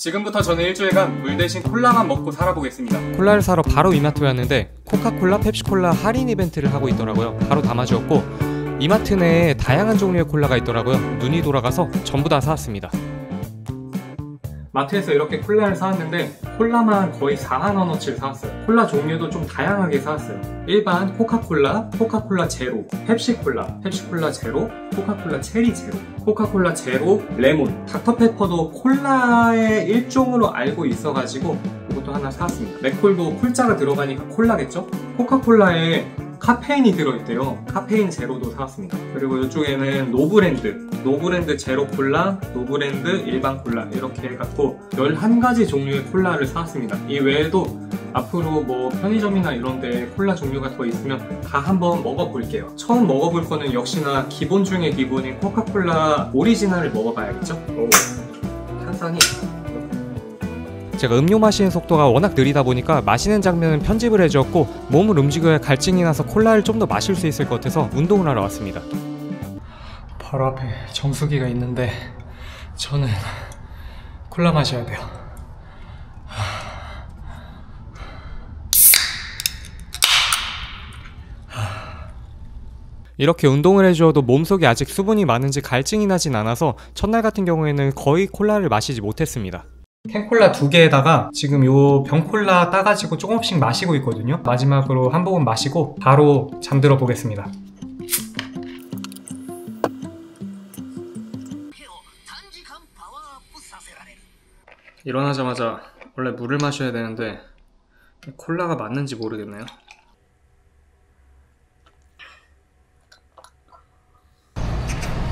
지금부터 저는 일주일간 물 대신 콜라만 먹고 살아보겠습니다. 콜라를 사러 바로 이마트에 왔는데 코카콜라, 펩시콜라 할인 이벤트를 하고 있더라고요. 바로 담아주었고 이마트 내에 다양한 종류의 콜라가 있더라고요. 눈이 돌아가서 전부 다 사왔습니다. 마트에서 이렇게 콜라를 사왔는데 콜라만 거의 4만원어치를 사왔어요. 콜라 종류도 좀 다양하게 사왔어요. 일반 코카콜라, 코카콜라 제로, 펩시콜라, 펩시콜라 제로, 코카콜라 체리 제로, 코카콜라 제로, 레몬, 닥터페퍼도 콜라의 일종으로 알고 있어가지고 이것도 하나 사왔습니다. 맥콜도 콜자가 들어가니까 콜라겠죠? 코카콜라에 카페인이 들어있대요. 카페인 제로도 사왔습니다. 그리고 이쪽에는 노브랜드 제로 콜라, 노브랜드 일반 콜라 이렇게 해갖고 11가지 종류의 콜라를 사왔습니다. 이 외에도 앞으로 뭐 편의점이나 이런데 콜라 종류가 더 있으면 다 한번 먹어볼게요. 처음 먹어볼 거는 역시나 기본 중에 기본인 코카콜라 오리지널을 먹어봐야겠죠? 탄산이 제가 음료 마시는 속도가 워낙 느리다 보니까 마시는 장면은 편집을 해주었고 몸을 움직여야 갈증이 나서 콜라를 좀 더 마실 수 있을 것 같아서 운동을 하러 왔습니다. 바로 앞에 정수기가 있는데 저는 콜라 마셔야 돼요. 이렇게 운동을 해주어도 몸속에 아직 수분이 많은지 갈증이 나진 않아서 첫날 같은 경우에는 거의 콜라를 마시지 못했습니다. 캔콜라 2개에다가 지금 요 병콜라 따가지고 조금씩 마시고 있거든요. 마지막으로 한 모금 마시고 바로 잠들어 보겠습니다. 일어나자마자 원래 물을 마셔야 되는데 콜라가 맞는지 모르겠네요.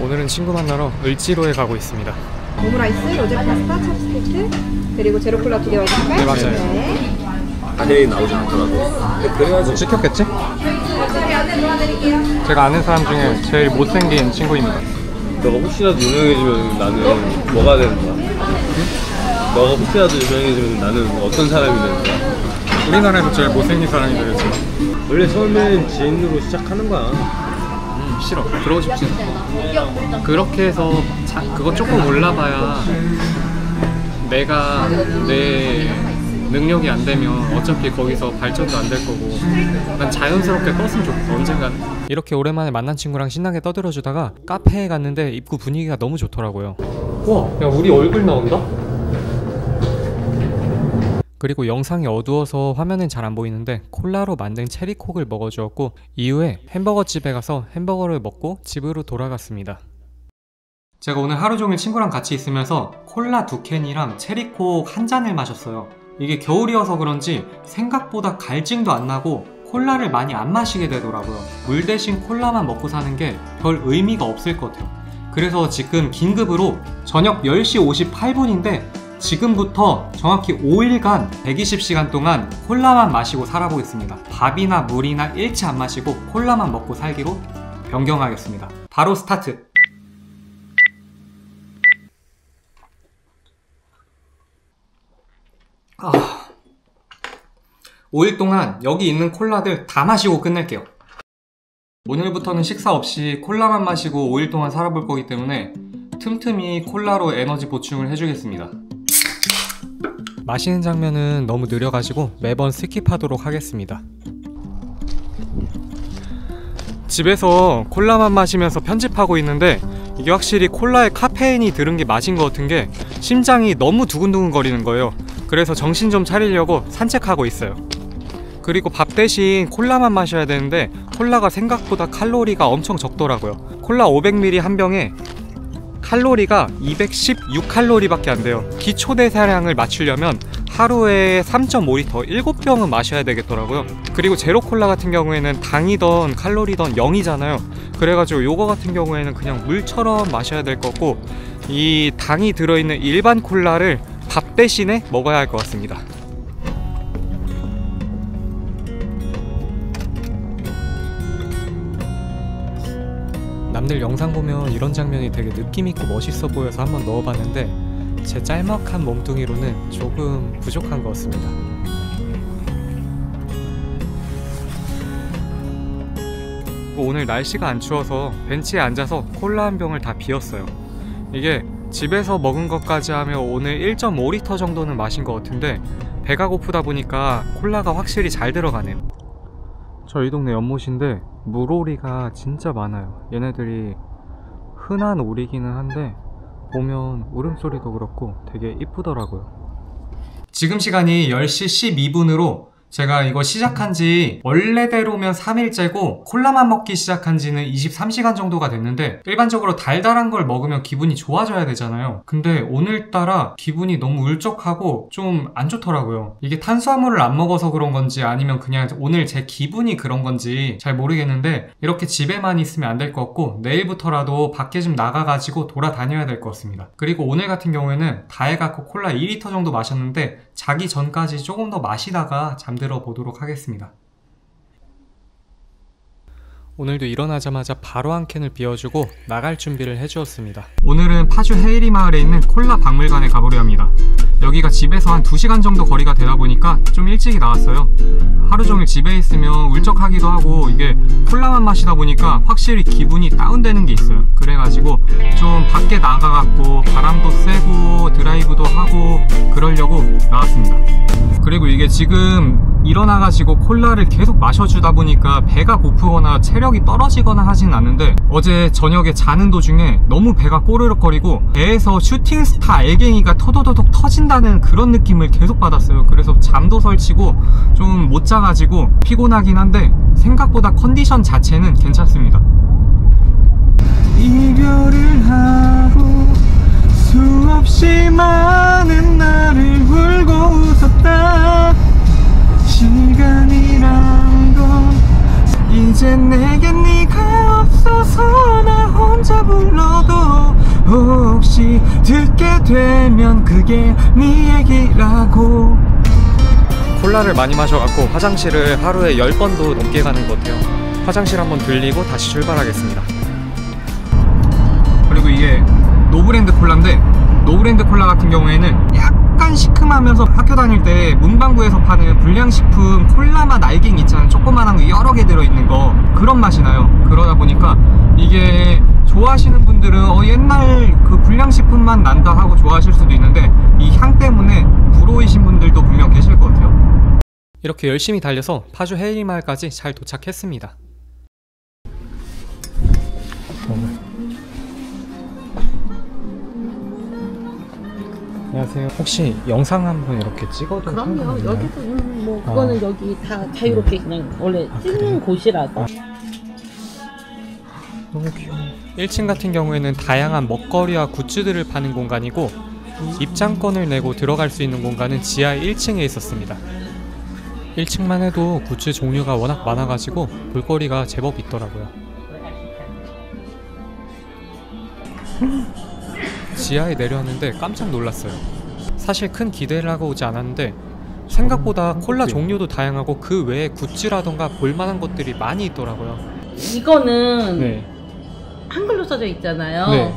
오늘은 친구 만나러 을지로에 가고 있습니다. 오므라이스, 로제 파스타, 찹스테이크, 그리고 제로 콜라 2개 와주실까요? 네, 맞아요. 네. 자세히 나오지 않더라도 그래야지. 시켰겠지? 저희 안내 도와드릴게요. 제가 아는 사람 중에 제일 못생긴 친구입니다. 너가 혹시라도 유명해지면 나는 뭐가 되는 거야? 응? 너가 혹시라도 유명해지면 나는 어떤 사람이 되는 거야? 우리나라에서 제일 못생긴 사람이 되겠지. 원래 처음엔 지인으로 시작하는 거야. 싫어. 그러고 싶지 않아. 그렇게 해서 그거 조금 올라봐야 내가 내 능력이 안 되면 어차피 거기서 발전도 안 될 거고 난 자연스럽게 떴으면 좋겠어. 언젠가는. 이렇게 오랜만에 만난 친구랑 신나게 떠들어주다가 카페에 갔는데 입구 분위기가 너무 좋더라고요. 우와, 야 우리 얼굴 나온다? 그리고 영상이 어두워서 화면은 잘 안 보이는데 콜라로 만든 체리콕을 먹어주었고 이후에 햄버거 집에 가서 햄버거를 먹고 집으로 돌아갔습니다. 제가 오늘 하루 종일 친구랑 같이 있으면서 콜라 2캔이랑 체리콕 한 잔을 마셨어요. 이게 겨울이어서 그런지 생각보다 갈증도 안 나고 콜라를 많이 안 마시게 되더라고요. 물 대신 콜라만 먹고 사는 게 별 의미가 없을 것 같아요. 그래서 지금 긴급으로 저녁 10시 58분인데 지금부터 정확히 5일간 120시간 동안 콜라만 마시고 살아보겠습니다. 밥이나 물이나 일치 안 마시고 콜라만 먹고 살기로 변경하겠습니다. 바로 스타트! 5일 동안 여기 있는 콜라들 다 마시고 끝낼게요. 오늘부터는 식사 없이 콜라만 마시고 5일 동안 살아볼 거기 때문에 틈틈이 콜라로 에너지 보충을 해주겠습니다. 마시는 장면은 너무 느려가지고 매번 스킵하도록 하겠습니다. 집에서 콜라만 마시면서 편집하고 있는데 이게 확실히 콜라에 카페인이 들은 게 맛인 것 같은 게 심장이 너무 두근두근 거리는 거예요. 그래서 정신 좀 차리려고 산책하고 있어요. 그리고 밥 대신 콜라만 마셔야 되는데 콜라가 생각보다 칼로리가 엄청 적더라고요. 콜라 500ml 한 병에 칼로리가 216칼로리 밖에 안 돼요. 기초대사량을 맞추려면 하루에 3.5리터 7병은 마셔야 되겠더라고요. 그리고 제로콜라 같은 경우에는 당이던 칼로리던 0이잖아요. 그래가지고 요거 같은 경우에는 그냥 물처럼 마셔야 될 거고 이 당이 들어있는 일반 콜라를 밥 대신에 먹어야 할 것 같습니다. 남들 영상 보면 이런 장면이 되게 느낌있고 멋있어 보여서 한번 넣어봤는데 제 짤막한 몸뚱이로는 조금 부족한 것 같습니다. 오늘 날씨가 안 추워서 벤치에 앉아서 콜라 한 병을 다 비웠어요. 이게 집에서 먹은 것까지 하면 오늘 1.5리터 정도는 마신 것 같은데 배가 고프다 보니까 콜라가 확실히 잘 들어가네요. 저희 동네 연못인데 물오리가 진짜 많아요. 얘네들이 흔한 오리기는 한데 보면 울음소리도 그렇고 되게 이쁘더라고요. 지금 시간이 10시 12분으로 제가 이거 시작한 지 원래대로면 3일째고 콜라만 먹기 시작한 지는 23시간 정도가 됐는데 일반적으로 달달한 걸 먹으면 기분이 좋아져야 되잖아요. 근데 오늘따라 기분이 너무 울적하고 좀 안 좋더라고요. 이게 탄수화물을 안 먹어서 그런 건지 아니면 그냥 오늘 제 기분이 그런 건지 잘 모르겠는데 이렇게 집에만 있으면 안 될 것 같고 내일부터라도 밖에 좀 나가가지고 돌아다녀야 될 것 같습니다. 그리고 오늘 같은 경우에는 다 해갖고 콜라 2리터 정도 마셨는데 자기 전까지 조금 더 마시다가 잠들어 보도록 하겠습니다. 오늘도 일어나자마자 바로 한 캔을 비워주고 나갈 준비를 해주었습니다. 오늘은 파주 헤이리 마을에 있는 콜라 박물관에 가보려 합니다. 여기가 집에서 한 2시간 정도 거리가 되다 보니까 좀 일찍이 나왔어요. 하루 종일 집에 있으면 울적하기도 하고 이게 콜라만 마시다 보니까 확실히 기분이 다운되는 게 있어요. 그래가지고 좀 밖에 나가갖고 바람도 쐬고 드라이브도 하고 그러려고 나왔습니다. 그리고 이게 지금 일어나가지고 콜라를 계속 마셔주다 보니까 배가 고프거나 체력이 떨어지거나 하진 않는데 어제 저녁에 자는 도중에 너무 배가 꼬르륵거리고 배에서 슈팅스타 알갱이가 토도도독 터진다는 그런 느낌을 계속 받았어요. 그래서 잠도 설치고 좀 못 자가지고 피곤하긴 한데 생각보다 컨디션 자체는 괜찮습니다. 이별을 하고 수없이 많은 나를 울고 웃었다. 시간이란 건 이제 내겐 네가 없어서 나 혼자 불러도 혹시 듣게 되면 그게 네 얘기라고. 콜라를 많이 마셔갖고 화장실을 하루에 10번도 넘게 가는 것 같아요. 화장실 한번 들리고 다시 출발하겠습니다. 그리고 이게 노브랜드 콜라인데 노브랜드 콜라 같은 경우에는 약간 시큼하면서 학교 다닐 때 문방구에서 파는 불량식품 콜라맛 알갱이 있잖아요. 조그만한 거 여러 개 들어있는 거 그런 맛이 나요. 그러다 보니까 이게 좋아하시는 분들은 옛날 그 불량식품만 난다 하고 좋아하실 수도 있는데 이 향 때문에 불호이신 분들도 분명 계실 것 같아요. 이렇게 열심히 달려서 파주 헤이리 마을까지 잘 도착했습니다. 안녕하세요. 혹시 영상 한번 이렇게 찍어도 그럼요. 여기서 뭐 그거는 여기 다 자유롭게 그냥 원래 찍는 곳이라서. 너무 귀여워. 1층 같은 경우에는 다양한 먹거리와 굿즈들을 파는 공간이고 입장권을 내고 들어갈 수 있는 공간은 지하 1층에 있었습니다. 1층만 해도 굿즈 종류가 워낙 많아가지고 볼거리가 제법 있더라고요. 지하에 내려왔는데 깜짝 놀랐어요. 사실 큰 기대를 하고 오지 않았는데 생각보다 콜라 종류도 다양하고 그 외에 굿즈라던가 볼만한 것들이 많이 있더라고요. 이거는 네. 한글로 써져 있잖아요. 네.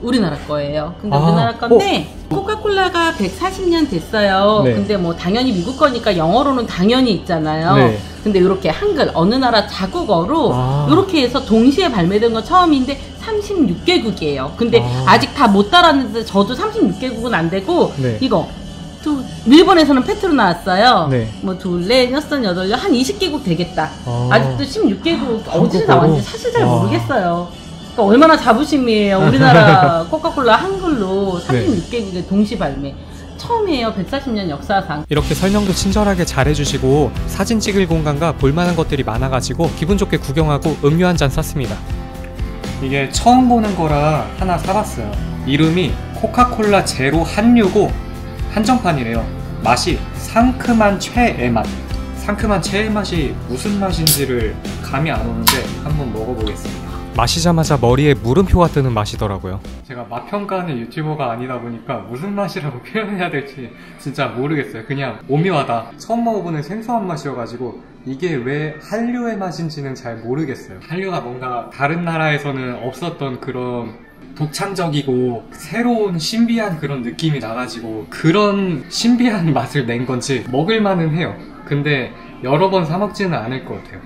우리나라 거예요. 근데 우리나라 건데 코카콜라가 140년 됐어요. 네. 근데 뭐 당연히 미국 거니까 영어로는 당연히 있잖아요. 네. 근데 이렇게 한글 어느 나라 자국어로 이렇게 해서 동시에 발매된 건 처음인데 36개국이에요. 근데 아직 다 못 따랐는데 저도 36개국은 안 되고 네. 이거 일본에서는 페트로 나왔어요. 네. 뭐 둘, 넷, 여섯, 여덟, 한 20개국 되겠다. 아직도 16개국 어디서 나왔는지 사실 잘 모르겠어요. 그러니까 얼마나 자부심이에요. 우리나라 코카콜라 한글로 36개국의 동시 발매. 처음이에요. 140년 역사상. 이렇게 설명도 친절하게 잘해주시고 사진 찍을 공간과 볼만한 것들이 많아가지고 기분 좋게 구경하고 음료 한 잔 샀습니다. 이게 처음 보는 거라 하나 사봤어요. 이름이 코카콜라 제로 한류고 한정판이래요. 맛이 상큼한 최애 맛. 상큼한 최애 맛이 무슨 맛인지를 감이 안 오는데 한번 먹어보겠습니다. 마시자마자 머리에 물음표가 뜨는 맛이더라고요. 제가 맛 평가하는 유튜버가 아니다 보니까 무슨 맛이라고 표현해야 될지 진짜 모르겠어요. 그냥 오묘하다. 처음 먹어보는 생소한 맛이어가지고 이게 왜 한류의 맛인지는 잘 모르겠어요. 한류가 뭔가 다른 나라에서는 없었던 그런 독창적이고 새로운 신비한 그런 느낌이 나가지고 그런 신비한 맛을 낸 건지 먹을만은 해요. 근데 여러 번 사 먹지는 않을 것 같아요.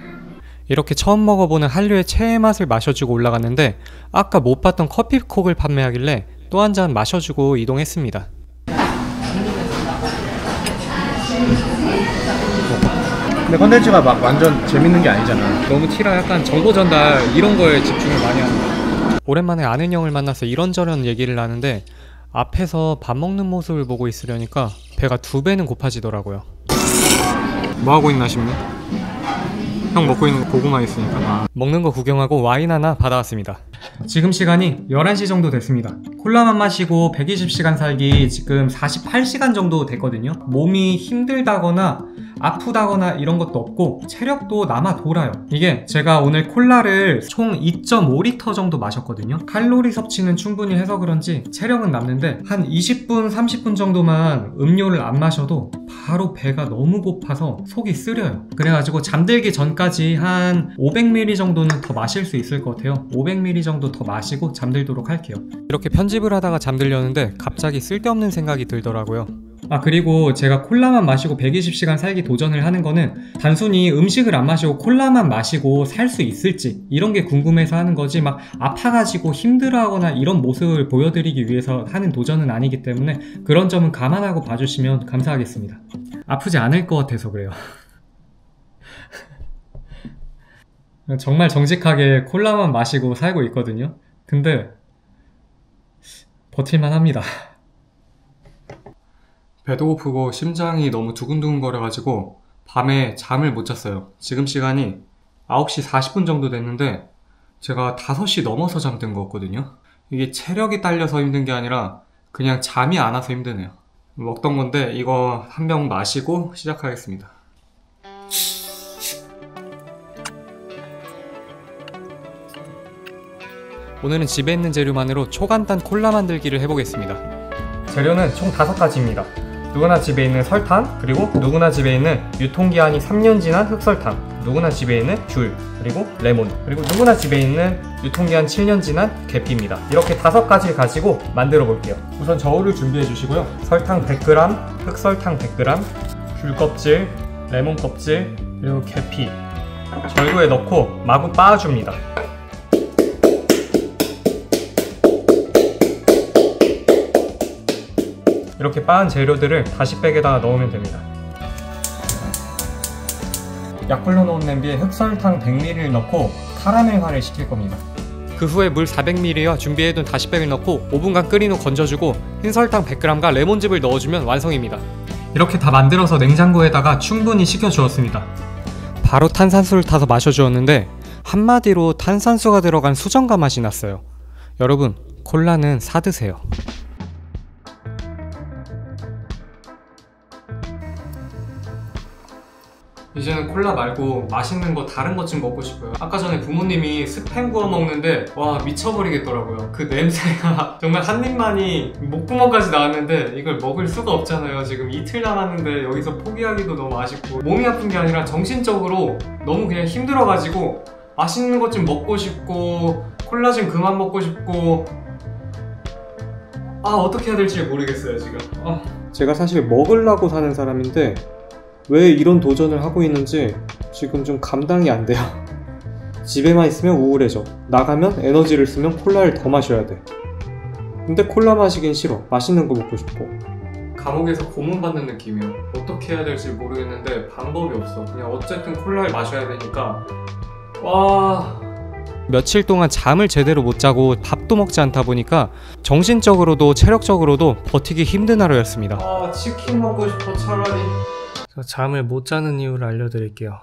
이렇게 처음 먹어보는 한류의 최애 맛을 마셔주고 올라갔는데 아까 못 봤던 커피콕을 판매하길래 또 한 잔 마셔주고 이동했습니다. 근데 컨텐츠가 막 완전 재밌는 게 아니잖아. 너무 티라 약간 정보 전달 이런 거에 집중을 많이 하는 거야. 오랜만에 아는 형을 만나서 이런저런 얘기를 하는데 앞에서 밥 먹는 모습을 보고 있으려니까 배가 2배는 고파지더라고요. 뭐 하고 있나 싶네. 형 먹고 있는 거 고구마 있으니까. 먹는 거 구경하고 와인 하나 받아왔습니다. 지금 시간이 11시 정도 됐습니다. 콜라만 마시고 120시간 살기 지금 48시간 정도 됐거든요. 몸이 힘들다거나 아프다거나 이런 것도 없고 체력도 남아 돌아요. 이게 제가 오늘 콜라를 총 2.5리터 정도 마셨거든요. 칼로리 섭취는 충분히 해서 그런지 체력은 남는데 한 20분 30분 정도만 음료를 안 마셔도 바로 배가 너무 고파서 속이 쓰려요. 그래가지고 잠들기 전까지 한 500ml 정도는 더 마실 수 있을 것 같아요. 500ml 정도 더 마시고 잠들도록 할게요. 이렇게 편집을 하다가 잠들려는데 갑자기 쓸데없는 생각이 들더라고요. 그리고 제가 콜라만 마시고 120시간 살기 도전을 하는 거는 단순히 음식을 안 마시고 콜라만 마시고 살 수 있을지 이런 게 궁금해서 하는 거지, 막 아파가지고 힘들어하거나 이런 모습을 보여드리기 위해서 하는 도전은 아니기 때문에 그런 점은 감안하고 봐주시면 감사하겠습니다. 아프지 않을 것 같아서 그래요. 정말 정직하게 콜라만 마시고 살고 있거든요. 근데 버틸만 합니다. 배도 고프고 심장이 너무 두근두근 거려가지고 밤에 잠을 못 잤어요. 지금 시간이 9시 40분 정도 됐는데 제가 5시 넘어서 잠든 거거든요. 이게 체력이 딸려서 힘든 게 아니라 그냥 잠이 안 와서 힘드네요. 먹던 건데 이거 한 병 마시고 시작하겠습니다. 오늘은 집에 있는 재료만으로 초간단 콜라 만들기를 해보겠습니다. 재료는 총 5가지입니다. 누구나 집에 있는 설탕, 그리고 누구나 집에 있는 유통기한이 3년 지난 흑설탕, 누구나 집에 있는 귤, 그리고 레몬, 그리고 누구나 집에 있는 유통기한 7년 지난 계피입니다. 이렇게 5가지를 가지고 만들어 볼게요. 우선 저울을 준비해 주시고요. 설탕 100g, 흑설탕 100g, 귤 껍질, 레몬 껍질, 그리고 계피 절구에 넣고 마구 빻아줍니다. 이렇게 빻은 재료들을 다시 백에다가 넣으면 됩니다. 약불로 놓은 냄비에 흑설탕 100ml를 넣고 카라멜화를 시킬 겁니다. 그 후에 물 400ml와 준비해둔 다시백을 넣고 5분간 끓인 후 건져주고 흰설탕 100g과 레몬즙을 넣어주면 완성입니다. 이렇게 다 만들어서 냉장고에다가 충분히 식혀주었습니다. 바로 탄산수를 타서 마셔주었는데 한마디로 탄산수가 들어간 수정과 맛이 났어요. 여러분, 콜라는 사드세요. 이제는 콜라 말고 맛있는 거 다른 것 좀 먹고 싶어요. 아까 전에 부모님이 스팸 구워 먹는데 와 미쳐버리겠더라고요. 그 냄새가 정말 한 입만이 목구멍까지 나왔는데 이걸 먹을 수가 없잖아요. 지금 이틀 남았는데 여기서 포기하기도 너무 아쉽고, 몸이 아픈 게 아니라 정신적으로 너무 그냥 힘들어가지고 맛있는 것 좀 먹고 싶고 콜라 좀 그만 먹고 싶고, 어떻게 해야 될지 모르겠어요 지금. 제가 사실 먹으려고 사는 사람인데 왜 이런 도전을 하고 있는지 지금 좀 감당이 안 돼요. 집에만 있으면 우울해져. 나가면 에너지를 쓰면 콜라를 더 마셔야 돼. 근데 콜라 마시긴 싫어. 맛있는 거 먹고 싶어. 감옥에서 고문받는 느낌이야. 어떻게 해야 될지 모르겠는데 방법이 없어. 그냥 어쨌든 콜라를 마셔야 되니까. 며칠 동안 잠을 제대로 못 자고 밥도 먹지 않다 보니까 정신적으로도 체력적으로도 버티기 힘든 하루였습니다. 치킨 먹고 싶어 차라리. 잠을 못 자는 이유를 알려드릴게요.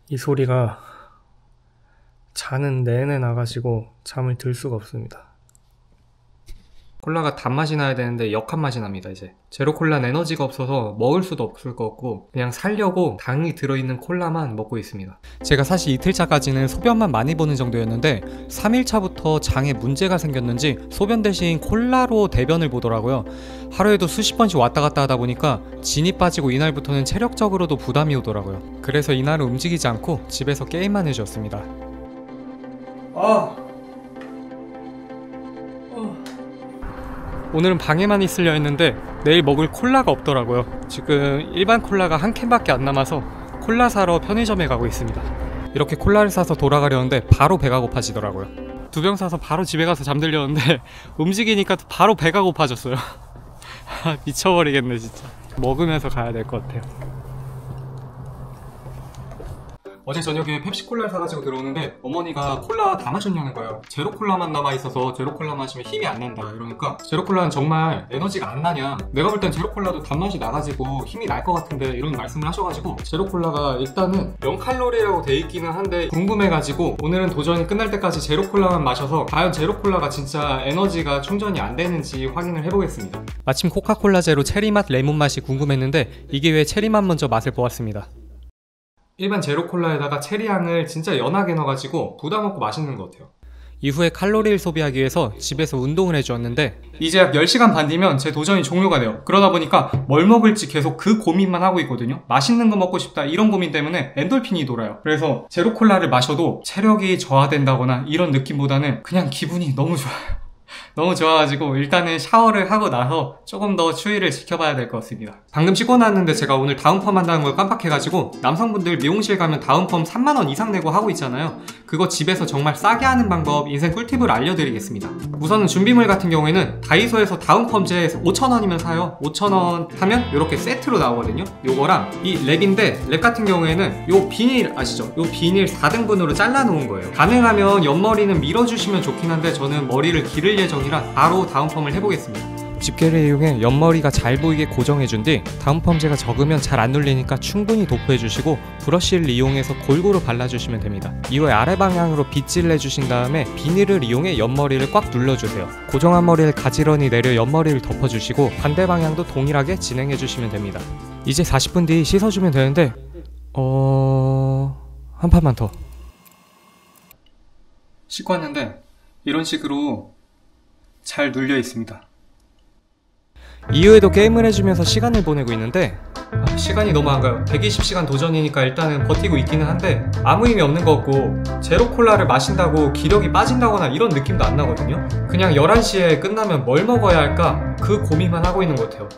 이 소리가 자는 내내 나가지고 잠을 들 수가 없습니다. 콜라가 단맛이 나야 되는데 역한 맛이 납니다. 이제 제로콜라는 에너지가 없어서 먹을 수도 없을 것 같고 그냥 살려고 당이 들어있는 콜라만 먹고 있습니다. 제가 사실 이틀차까지는 소변만 많이 보는 정도였는데 3일차부터 장에 문제가 생겼는지 소변 대신 콜라로 대변을 보더라고요. 하루에도 수십 번씩 왔다 갔다 하다 보니까 진이 빠지고 이날부터는 체력적으로도 부담이 오더라고요. 그래서 이날은 움직이지 않고 집에서 게임만 해주었습니다. 오늘은 방에만 있으려 했는데 내일 먹을 콜라가 없더라고요. 지금 일반 콜라가 한 캔밖에 안 남아서 콜라 사러 편의점에 가고 있습니다. 이렇게 콜라를 사서 돌아가려는데 바로 배가 고파지더라고요. 2병 사서 바로 집에 가서 잠들려는데 움직이니까 바로 배가 고파졌어요. 미쳐버리겠네 진짜. 먹으면서 가야 될 것 같아요. 어제 저녁에 펩시콜라를 사가지고 들어오는데 어머니가 콜라 다 마셨냐는 거예요. 제로콜라만 남아있어서 제로콜라 마시면 힘이 안 난다 이러니까 제로콜라는 정말 에너지가 안 나냐, 내가 볼 땐 제로콜라도 단맛이 나가지고 힘이 날 것 같은데 이런 말씀을 하셔가지고 제로콜라가 일단은 0칼로리라고 돼 있기는 한데 궁금해가지고 오늘은 도전이 끝날 때까지 제로콜라만 마셔서 과연 제로콜라가 진짜 에너지가 충전이 안 되는지 확인을 해보겠습니다. 마침 코카콜라 제로 체리맛 레몬 맛이 궁금했는데 이게 왜 체리맛 먼저 맛을 보았습니다. 일반 제로콜라에다가 체리향을 진짜 연하게 넣어가지고 부담없고 맛있는 것 같아요. 이후에 칼로리를 소비하기 위해서 집에서 운동을 해주었는데 이제 약 10시간 반 뒤면 제 도전이 종료가 돼요. 그러다 보니까 뭘 먹을지 계속 그 고민만 하고 있거든요. 맛있는 거 먹고 싶다 이런 고민 때문에 엔돌핀이 돌아요. 그래서 제로콜라를 마셔도 체력이 저하된다거나 이런 느낌보다는 그냥 기분이 너무 좋아요. 너무 좋아가지고 일단은 샤워를 하고 나서 조금 더 추위를 지켜봐야 될 것 같습니다. 방금 씻고 나왔는데 제가 오늘 다운펌 한다는 걸 깜빡해가지고 남성분들 미용실 가면 다운펌 3만원 이상 내고 하고 있잖아요. 그거 집에서 정말 싸게 하는 방법 인생 꿀팁을 알려드리겠습니다. 우선은 준비물 같은 경우에는 다이소에서 다운펌제 5,000원이면 사요. 5,000원 하면 이렇게 세트로 나오거든요. 요거랑 이 랩인데 랩 같은 경우에는 요 비닐 아시죠? 요 비닐 4등분으로 잘라 놓은 거예요. 가능하면 옆머리는 밀어주시면 좋긴 한데 저는 머리를 기를 예정이라 바로 다운펌을 해보겠습니다. 집게를 이용해 옆머리가 잘 보이게 고정해준 뒤 다운펌제가 적으면 잘 안 눌리니까 충분히 도포해주시고 브러쉬를 이용해서 골고루 발라주시면 됩니다. 이후에 아래 방향으로 빗질을 해주신 다음에 비닐을 이용해 옆머리를 꽉 눌러주세요. 고정한 머리를 가지런히 내려 옆머리를 덮어주시고 반대 방향도 동일하게 진행해주시면 됩니다. 이제 40분 뒤 씻어주면 되는데 한 판만 더. 씻고 왔는데 이런 식으로 잘 눌려 있습니다. 이후에도 게임을 해주면서 시간을 보내고 있는데 시간이 너무 안 가요. 120시간 도전이니까 일단은 버티고 있기는 한데 아무 의미 없는 것 같고 제로콜라를 마신다고 기력이 빠진다거나 이런 느낌도 안 나거든요. 그냥 11시에 끝나면 뭘 먹어야 할까 그 고민만 하고 있는 것 같아요.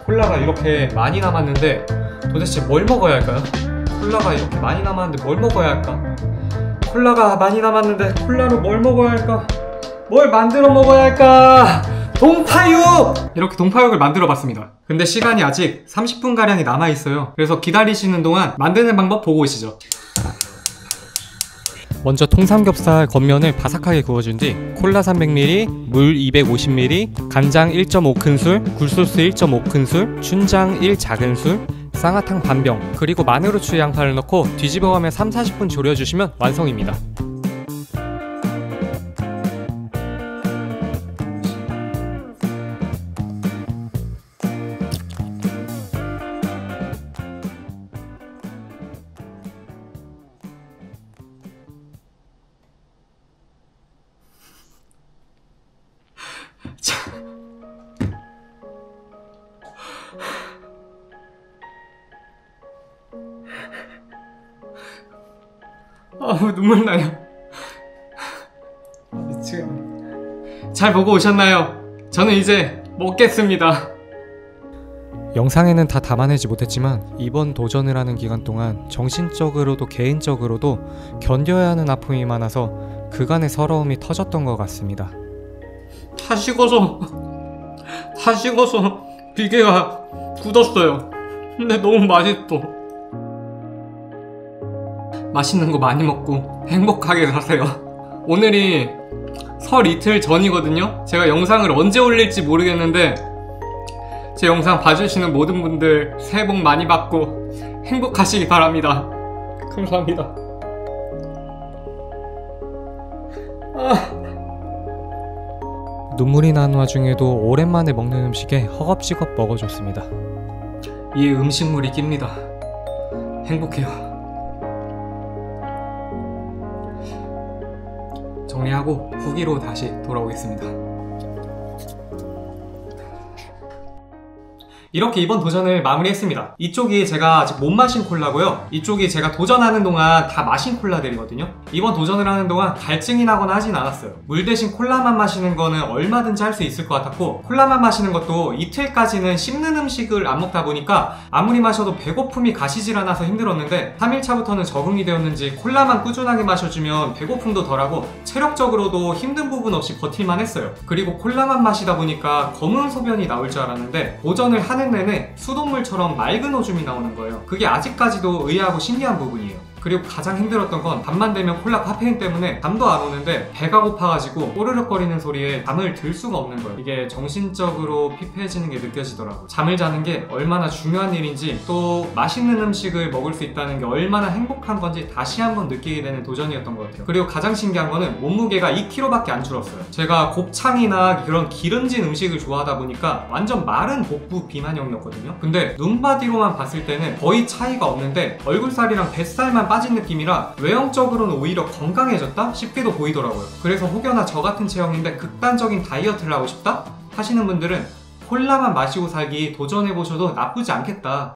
콜라가 이렇게 많이 남았는데 도대체 뭘 먹어야 할까요? 콜라가 이렇게 많이 남았는데 뭘 먹어야 할까? 콜라가 많이 남았는데 콜라로 뭘 먹어야 할까? 뭘 만들어 먹어야 할까? 동파육! 이렇게 동파육을 만들어 봤습니다. 근데 시간이 아직 30분가량이 남아있어요. 그래서 기다리시는 동안 만드는 방법 보고 오시죠. 먼저 통삼겹살 겉면을 바삭하게 구워준 뒤 콜라 300ml, 물 250ml, 간장 1.5큰술, 굴소스 1.5큰술, 춘장 1작은술, 쌍화탕 반병, 그리고 마늘후추 양파를 넣고 뒤집어가며 3-40분 졸여주시면 완성입니다. 눈물 나요. 미치겠네. 잘 보고 오셨나요? 저는 이제 먹겠습니다. 영상에는 다 담아내지 못했지만 이번 도전을 하는 기간 동안 정신적으로도 개인적으로도 견뎌야 하는 아픔이 많아서 그간의 서러움이 터졌던 것 같습니다. 다 식어서 비계가 굳었어요. 근데 너무 맛있어. 맛있는 거 많이 먹고 행복하게 사세요. 오늘이 설 이틀 전이거든요. 제가 영상을 언제 올릴지 모르겠는데 제 영상 봐주시는 모든 분들 새해 복 많이 받고 행복하시기 바랍니다. 감사합니다. 눈물이 나는 와중에도 오랜만에 먹는 음식에 허겁지겁 먹어줬습니다. 이 음식물이 낍니다. 행복해요. 정리하고 후기로 다시 돌아오겠습니다. 이렇게 이번 도전을 마무리했습니다. 이쪽이 제가 아직 못 마신 콜라고요. 이쪽이 제가 도전하는 동안 다 마신 콜라들이거든요. 이번 도전을 하는 동안 갈증이 나거나 하진 않았어요. 물 대신 콜라만 마시는 거는 얼마든지 할 수 있을 것 같았고, 콜라만 마시는 것도 이틀까지는 씹는 음식을 안 먹다 보니까 아무리 마셔도 배고픔이 가시질 않아서 힘들었는데 3일차부터는 적응이 되었는지 콜라만 꾸준하게 마셔주면 배고픔도 덜하고 체력적으로도 힘든 부분 없이 버틸만 했어요. 그리고 콜라만 마시다 보니까 검은 소변이 나올 줄 알았는데 도전을 하는 내내 수돗물처럼 맑은 오줌이 나오는 거예요. 그게 아직까지도 의아하고 신기한 부분이에요. 그리고 가장 힘들었던 건 밤만 되면 콜라 카페인 때문에 잠도 안 오는데 배가 고파가지고 꼬르륵거리는 소리에 잠을 들 수가 없는 거예요. 이게 정신적으로 피폐해지는 게 느껴지더라고요. 잠을 자는 게 얼마나 중요한 일인지, 또 맛있는 음식을 먹을 수 있다는 게 얼마나 행복한 건지 다시 한번 느끼게 되는 도전이었던 것 같아요. 그리고 가장 신기한 거는 몸무게가 2kg밖에 안 줄었어요. 제가 곱창이나 그런 기름진 음식을 좋아하다 보니까 완전 마른 복부 비만형이었거든요. 근데 눈바디로만 봤을 때는 거의 차이가 없는데 얼굴살이랑 뱃살만 빠진 느낌이라 외형적으로는 오히려 건강해졌다 싶게도 보이더라고요. 그래서 혹여나 저 같은 체형인데 극단적인 다이어트를 하고 싶다 하시는 분들은 콜라만 마시고 살기 도전해보셔도 나쁘지 않겠다.